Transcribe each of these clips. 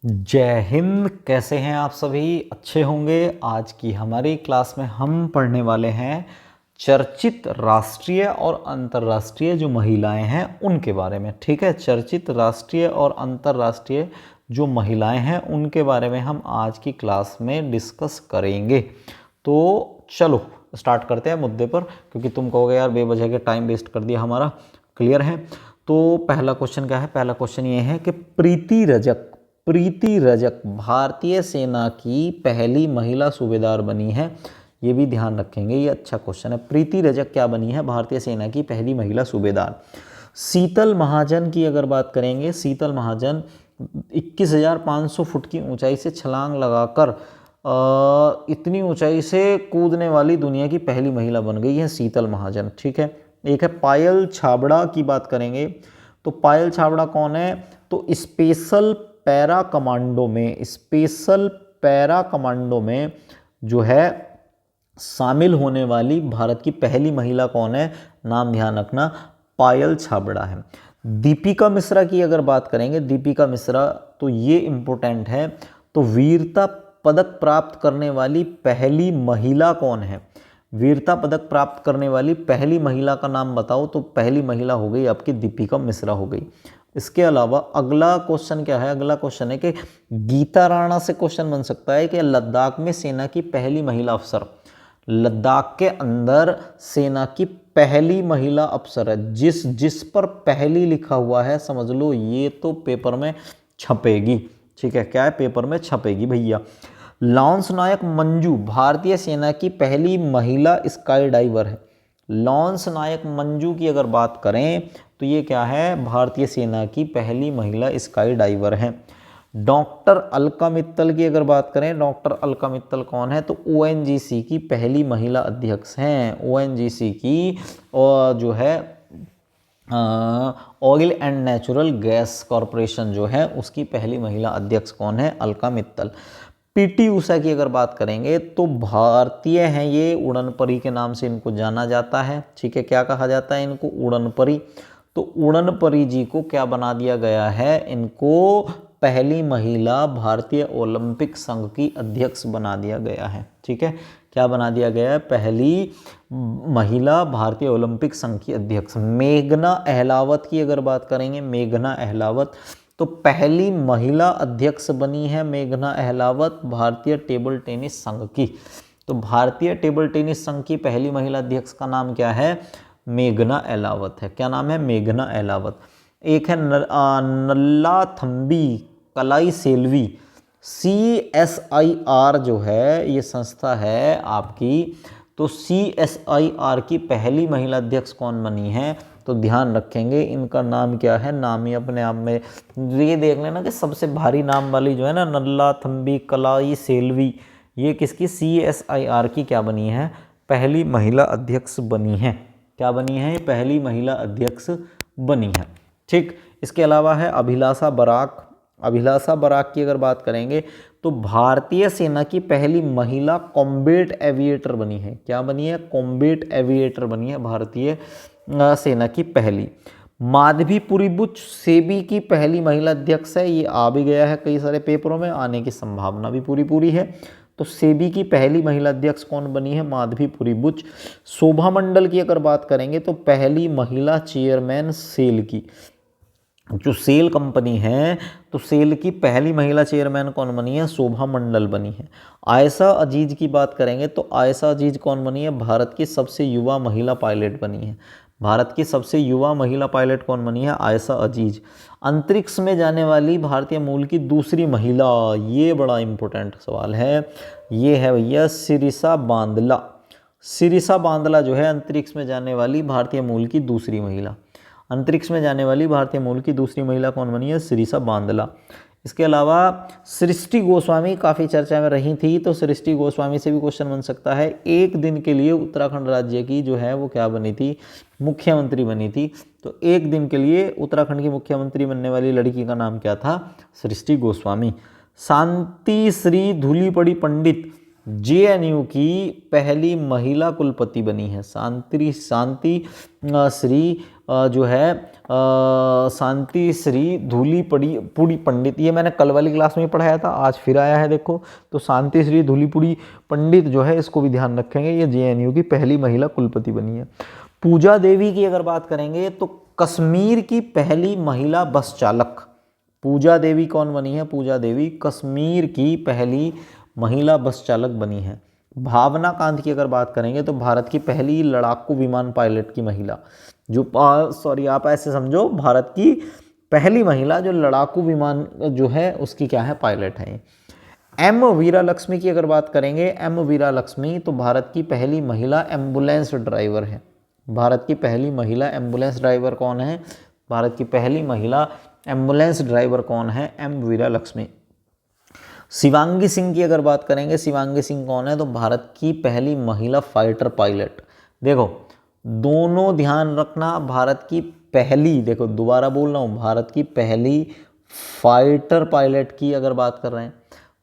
जय हिंद। कैसे हैं आप सभी? अच्छे होंगे। आज की हमारी क्लास में हम पढ़ने वाले हैं चर्चित राष्ट्रीय और अंतर्राष्ट्रीय जो महिलाएं हैं उनके बारे में। ठीक है, चर्चित राष्ट्रीय और अंतर्राष्ट्रीय जो महिलाएं हैं उनके बारे में हम आज की क्लास में डिस्कस करेंगे। तो चलो स्टार्ट करते हैं मुद्दे पर, क्योंकि तुम कहोगे यार बेवजह के टाइम वेस्ट कर दिया हमारा। क्लियर है? तो पहला क्वेश्चन क्या है? पहला क्वेश्चन ये है कि प्रीति रजक भारतीय सेना की पहली महिला सूबेदार बनी है। ये भी ध्यान रखेंगे, ये अच्छा क्वेश्चन है। प्रीति रजक क्या बनी है? भारतीय सेना की पहली महिला सूबेदार। शीतल महाजन की अगर बात करेंगे, शीतल महाजन 21,500 फुट की ऊंचाई से छलांग लगाकर इतनी ऊंचाई से कूदने वाली दुनिया की पहली महिला बन गई है शीतल महाजन। ठीक है। एक है पायल छाबड़ा की बात करेंगे, तो पायल छाबड़ा कौन है? तो स्पेशल पैरा कमांडो में जो है शामिल होने वाली भारत की पहली महिला कौन है? नाम ध्यान रखना, पायल छाबड़ा है। दीपिका मिश्रा की अगर बात करेंगे, दीपिका मिश्रा, तो ये इंपॉर्टेंट है। तो वीरता पदक प्राप्त करने वाली पहली महिला कौन है? वीरता पदक प्राप्त करने वाली पहली महिला का नाम बताओ, तो पहली महिला हो गई आपकी दीपिका मिश्रा हो गई। इसके अलावा अगला क्वेश्चन क्या है? अगला क्वेश्चन है कि गीता राणा से क्वेश्चन बन सकता है कि लद्दाख में सेना की पहली महिला अफसर, लद्दाख के अंदर सेना की पहली महिला अफसर है। जिस पर पहली लिखा हुआ है समझ लो ये तो पेपर में छपेगी। ठीक है, क्या है? पेपर में छपेगी भैया। लॉन्स नायक मंजू भारतीय सेना की पहली महिला स्काई डाइवर है। लॉन्स नायक मंजू की अगर बात करें तो ये क्या है? भारतीय सेना की पहली महिला स्काई डाइवर है। डॉक्टर अलका मित्तल की अगर बात करें, डॉक्टर अलका मित्तल कौन है? तो ओएनजीसी की पहली महिला अध्यक्ष हैं। ओएनजीसी की और जो है oil and natural gas corporation जो है उसकी पहली महिला अध्यक्ष कौन है? अलका मित्तल। पीटी उषा की अगर बात करेंगे तो भारतीय हैं ये, उड़न परी के नाम से इनको जाना जाता है। ठीक है, क्या कहा जाता है इनको? उड़न परी। तो उड़न परी जी को क्या बना दिया गया है? इनको पहली महिला भारतीय ओलंपिक संघ की अध्यक्ष बना दिया गया है। ठीक है, क्या बना दिया गया है? पहली महिला भारतीय ओलंपिक संघ की अध्यक्ष। मेघना अहलावत की अगर बात करेंगे, मेघना अहलावत, तो पहली महिला अध्यक्ष बनी है मेघना अहलावत भारतीय टेबल टेनिस संघ की। तो भारतीय टेबल टेनिस संघ की पहली महिला अध्यक्ष का नाम क्या है? मेघना अहलावत है। क्या नाम है? मेघना अहलावत। एक है नल्लाथम्बी कलाई सेल्वी। CSIR जो है ये संस्था है आपकी, तो CSIR की पहली महिला अध्यक्ष कौन बनी है? तो ध्यान रखेंगे इनका नाम क्या है। नाम ही अपने आप में ये देख लेना कि सबसे भारी नाम वाली जो है ना, नल्लाथम्बी कलाई सेल्वी, ये किसकी? CSIR की क्या बनी है? पहली महिला अध्यक्ष बनी है। क्या बनी है? पहली महिला अध्यक्ष बनी है। ठीक, इसके अलावा है अभिलाषा बराक। अभिलाषा बराक की अगर बात करेंगे तो भारतीय सेना की पहली महिला कॉम्बैट एविएटर बनी है। क्या बनी है? कॉम्बैट एविएटर बनी है भारतीय सेना की पहली। माधवीपुरी बुच सेबी की पहली महिला अध्यक्ष है। ये आ भी गया है कई सारे पेपरों में, आने की संभावना भी पूरी है। तो सेबी की पहली महिला अध्यक्ष कौन बनी है? माधवीपुरी बुच। शोभा मंडल की अगर बात करेंगे तो पहली महिला चेयरमैन सेल की, जो सेल कंपनी है, तो सेल की पहली महिला चेयरमैन कौन बनी है? शोभा मंडल बनी है। आयशा अजीज की बात करेंगे तो आयशा अजीज कौन बनी है? भारत की सबसे युवा महिला पायलट बनी है। भारत की सबसे युवा महिला पायलट कौन बनी है? आयशा अजीज। अंतरिक्ष में जाने वाली भारतीय मूल की दूसरी महिला, ये बड़ा इंपॉर्टेंट सवाल है। ये है भैया सिरिसा बांदला। सिरिसा बांदला जो है अंतरिक्ष में जाने वाली भारतीय मूल की दूसरी महिला। अंतरिक्ष में जाने वाली भारतीय मूल की दूसरी महिला कौन बनी है? सिरिसा बांदला। इसके अलावा सृष्टि गोस्वामी काफ़ी चर्चा में रही थी, तो सृष्टि गोस्वामी से भी क्वेश्चन बन सकता है। एक दिन के लिए उत्तराखंड राज्य की जो है वो क्या बनी थी? मुख्यमंत्री बनी थी। तो एक दिन के लिए उत्तराखंड की मुख्यमंत्री बनने वाली लड़की का नाम क्या था? सृष्टि गोस्वामी। शांति श्री धूलीपड़ी पंडित जेएनयू की पहली महिला कुलपति बनी है? शांति श्री जो है शांति श्री धूलीपुड़ी पंडित। ये मैंने कल वाली क्लास में पढ़ाया था, आज फिर आया है देखो। तो शांति श्री धूलीपुड़ी पंडित जो है, इसको भी ध्यान रखेंगे, ये जेएनयू की पहली महिला कुलपति बनी है। पूजा देवी की अगर बात करेंगे तो कश्मीर की पहली महिला बस चालक। पूजा देवी कौन बनी है? पूजा देवी कश्मीर की पहली महिला बस चालक बनी है। भावना कांत की अगर बात करेंगे तो भारत की पहली लड़ाकू विमान पायलट की महिला, जो आप ऐसे समझो, भारत की पहली महिला जो लड़ाकू विमान जो है उसकी क्या है? पायलट है। एम वीरा लक्ष्मी की अगर बात करेंगे, एम वीरा लक्ष्मी तो भारत की पहली महिला एम्बुलेंस ड्राइवर है। भारत की पहली महिला एम्बुलेंस ड्राइवर कौन है? भारत की पहली महिला एम्बुलेंस ड्राइवर कौन है? एम वीरा लक्ष्मी। शिवांगी सिंह की अगर बात करेंगे, शिवांगी सिंह कौन है? तो भारत की पहली महिला फाइटर पायलट। देखो दोनों ध्यान रखना, भारत की पहली, देखो दोबारा बोल रहा हूँ, भारत की पहली फाइटर पायलट की अगर बात कर रहे हैं,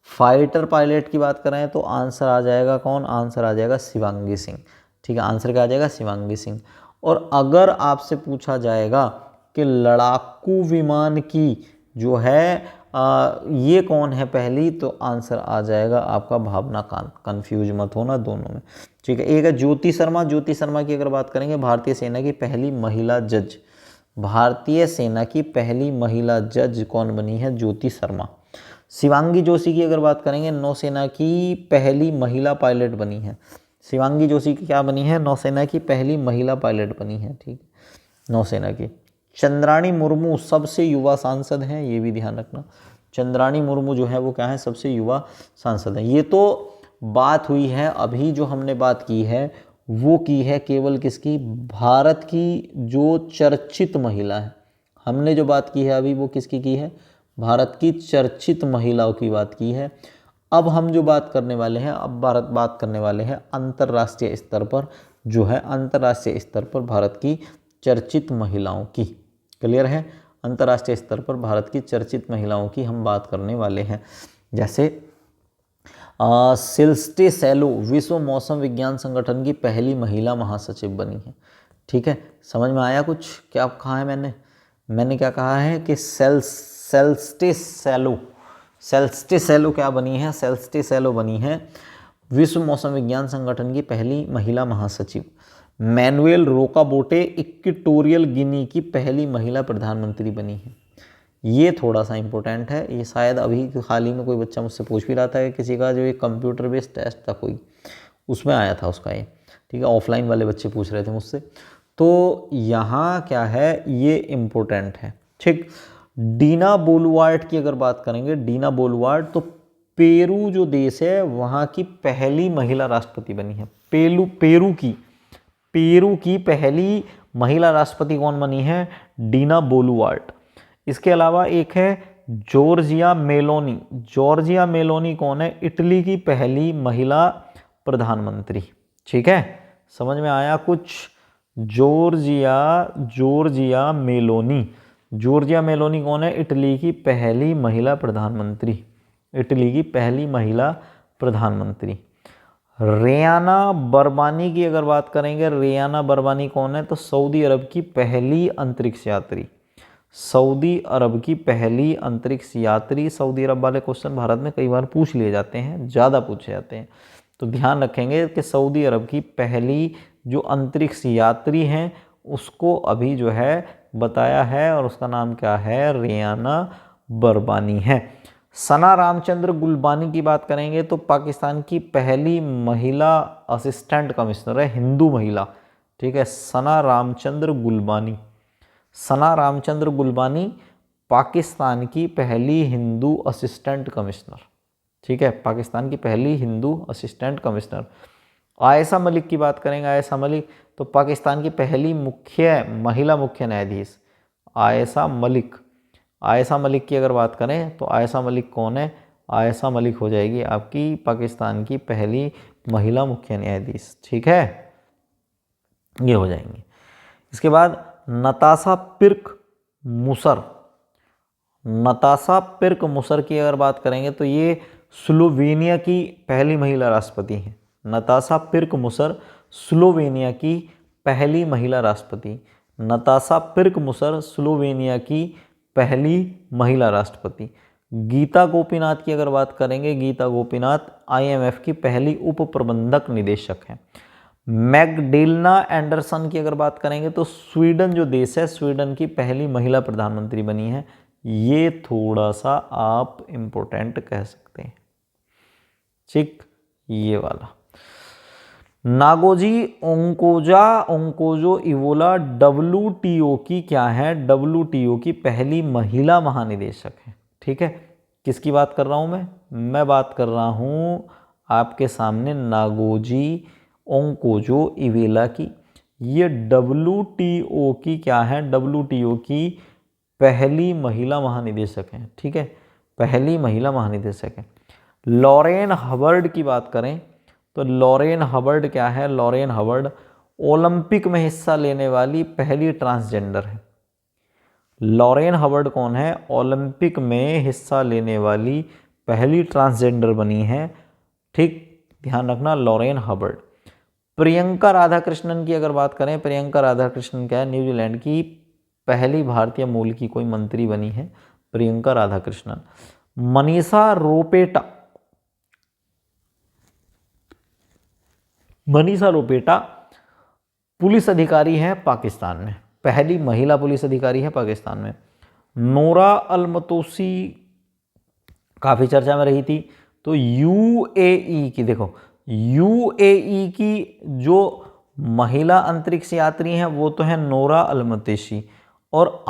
फाइटर पायलट की बात कर रहे हैं तो आंसर आ जाएगा कौन? आंसर आ जाएगा शिवांगी सिंह। ठीक है, आंसर क्या आ जाएगा? शिवांगी सिंह। और अगर आपसे पूछा जाएगा कि लड़ाकू विमान की जो है ये कौन है पहली, तो आंसर आ जाएगा आपका भावना कांत। कंफ्यूज मत होना दोनों में। ठीक है, एक है ज्योति शर्मा। ज्योति शर्मा की अगर बात करेंगे, भारतीय सेना की पहली महिला जज। भारतीय सेना की पहली महिला जज कौन बनी है? ज्योति शर्मा। शिवांगी जोशी की अगर बात करेंगे, नौसेना की पहली महिला पायलट बनी है। शिवांगी जोशी की क्या बनी है? नौसेना की पहली महिला पायलट बनी है। ठीक, नौसेना की। चंद्राणी मुर्मू सबसे युवा सांसद हैं, ये भी ध्यान रखना। चंद्राणी मुर्मू जो है वो क्या है? सबसे युवा सांसद हैं। ये तो बात हुई है, अभी जो हमने बात की है वो की है केवल किसकी? भारत की जो चर्चित महिला है। हमने जो बात की है अभी वो किसकी की है? भारत की चर्चित महिलाओं की बात की है। अब हम जो बात करने वाले हैं, अब बात करने वाले हैं अंतर्राष्ट्रीय स्तर पर, जो है अंतर्राष्ट्रीय स्तर पर भारत की चर्चित महिलाओं की। क्लियर है? अंतर्राष्ट्रीय स्तर पर भारत की चर्चित महिलाओं की हम बात करने वाले हैं। जैसे सिल्स्टे सेलो विश्व मौसम विज्ञान संगठन की पहली महिला महासचिव बनी है। ठीक है, समझ में आया कुछ? क्या कहा है मैंने क्या कहा है कि सेल्स्टे सेलो क्या बनी है? सेल्स्टे सेलो बनी है विश्व मौसम विज्ञान संगठन की पहली महिला महासचिव। मैनुएल रोकाबोटे इक्वेटोरियल गिनी की पहली महिला प्रधानमंत्री बनी है। ये थोड़ा सा इंपॉर्टेंट है, ये शायद अभी हाल ही में कोई बच्चा मुझसे पूछ भी रहा था कि किसी का जो एक कंप्यूटर बेस्ड टेस्ट था कोई, उसमें आया था उसका ये। ठीक है, ऑफलाइन वाले बच्चे पूछ रहे थे मुझसे, तो यहाँ क्या है, ये इम्पोर्टेंट है। ठीक, डीना बोलुआर्ट की अगर बात करेंगे, डीना बोलुआर्ट तो पेरू जो देश है वहाँ की पहली महिला राष्ट्रपति बनी है। पेरू की पहली महिला राष्ट्रपति कौन बनी है? डीना बोलुआर्ट। इसके अलावा एक है जॉर्जिया मेलोनी। जॉर्जिया मेलोनी कौन है? इटली की पहली महिला प्रधानमंत्री। ठीक है, समझ में आया कुछ? जॉर्जिया मेलोनी कौन है? इटली की पहली महिला प्रधानमंत्री। इटली की पहली महिला प्रधानमंत्री। रेयाना बरबानी की अगर बात करेंगे, रेयाना बरबानी कौन है? तो सऊदी अरब की पहली अंतरिक्ष यात्री। सऊदी अरब की पहली अंतरिक्ष यात्री। सऊदी अरब वाले क्वेश्चन भारत में कई बार पूछ लिए जाते हैं, ज़्यादा पूछे जाते हैं, तो ध्यान रखेंगे कि सऊदी अरब की पहली जो अंतरिक्ष यात्री हैं उसको अभी जो है बताया है और उसका नाम क्या है? रेयाना बरबानी है। सना रामचंद्र गुलबानी की बात करेंगे तो पाकिस्तान की पहली महिला असिस्टेंट कमिश्नर है, हिंदू महिला। ठीक है, सना रामचंद्र गुलबानी पाकिस्तान की पहली हिंदू असिस्टेंट कमिश्नर। ठीक है, पाकिस्तान की पहली हिंदू असिस्टेंट कमिश्नर। आयशा मलिक की बात करेंगे, आयशा मलिक तो पाकिस्तान की पहली महिला मुख्य न्यायाधीश। आयशा मलिक की अगर बात करें तो आयशा मलिक कौन है? आयशा मलिक हो जाएगी आपकी पाकिस्तान की पहली महिला मुख्य न्यायाधीश। ठीक है, ये हो जाएंगे। इसके बाद नताशा पिर्क मुसर की अगर बात करेंगे तो ये स्लोवेनिया की पहली महिला राष्ट्रपति हैं। नताशा पिर्क-मुसर स्लोवेनिया की पहली महिला राष्ट्रपति। नताशा पिर्क-मुसर स्लोवेनिया की पहली महिला राष्ट्रपति। गीता गोपीनाथ की अगर बात करेंगे, गीता गोपीनाथ IMF की पहली उप प्रबंधक निदेशक हैं। मैगडेलना एंडरसन की अगर बात करेंगे तो स्वीडन जो देश है, स्वीडन की पहली महिला प्रधानमंत्री बनी है। ये थोड़ा सा आप इम्पोर्टेंट कह सकते हैं, ठीक, ये वाला। नागोजी ओंकोजो इवोला WTO की क्या है, WTO की पहली महिला महानिदेशक है, ठीक है। किसकी बात कर रहा हूं मैं बात कर रहा हूं आपके सामने नागोजी ओंकोजो इवेला की। ये WTO की क्या है, WTO की पहली महिला महानिदेशक हैं, ठीक है, पहली महिला महानिदेशक है। लॉरेन हबर्ड की बात करें तो लॉरेन हबर्ड क्या है, लॉरेन हबर्ड ओलंपिक में हिस्सा लेने वाली पहली ट्रांसजेंडर है। लॉरेन हबर्ड कौन है, ओलंपिक में हिस्सा लेने वाली पहली ट्रांसजेंडर बनी है, ठीक, ध्यान रखना, लॉरेन हबर्ड। प्रियंका राधाकृष्णन की अगर बात करें, प्रियंका राधाकृष्णन क्या है, न्यूजीलैंड की पहली भारतीय मूल की कोई मंत्री बनी है प्रियंका राधाकृष्णन। मनीषा रोपेटा पुलिस अधिकारी है पाकिस्तान में, पहली महिला पुलिस अधिकारी है पाकिस्तान में। नोरा अल-मतूसी काफ़ी चर्चा में रही थी, तो UAE की, देखो UAE की जो महिला अंतरिक्ष यात्री हैं वो तो है नोरा अल-मतूसी, और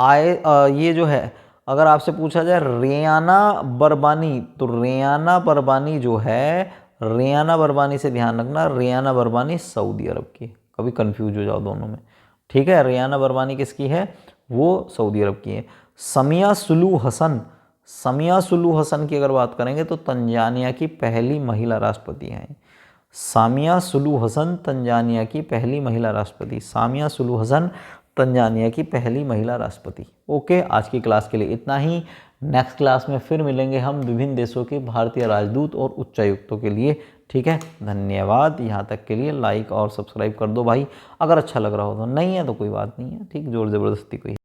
ये जो है, अगर आपसे पूछा जाए रेयाना बरबानी, तो रेयाना बरबानी जो है, रेयाना बरबानी से ध्यान रखना, रेयाना बरबानी सऊदी अरब की, कभी कंफ्यूज हो जाओ दोनों में, ठीक है। रेयाना बरबानी किसकी है, वो सऊदी अरब की है। समिया सुलू हसन की अगर बात करेंगे तो तंजानिया की पहली महिला राष्ट्रपति हैं। सामिया सुलू हसन तंजानिया की पहली महिला राष्ट्रपति, सामिया सुलू हसन तंजानिया की पहली महिला राष्ट्रपति। ओके, आज की क्लास के लिए इतना ही। नेक्स्ट क्लास में फिर मिलेंगे हम विभिन्न देशों के भारतीय राजदूत और उच्चायुक्तों के लिए, ठीक है। धन्यवाद, यहाँ तक के लिए लाइक और सब्सक्राइब कर दो भाई, अगर अच्छा लग रहा हो तो, नहीं है तो कोई बात नहीं है, ठीक, जोर ज़बरदस्ती कोई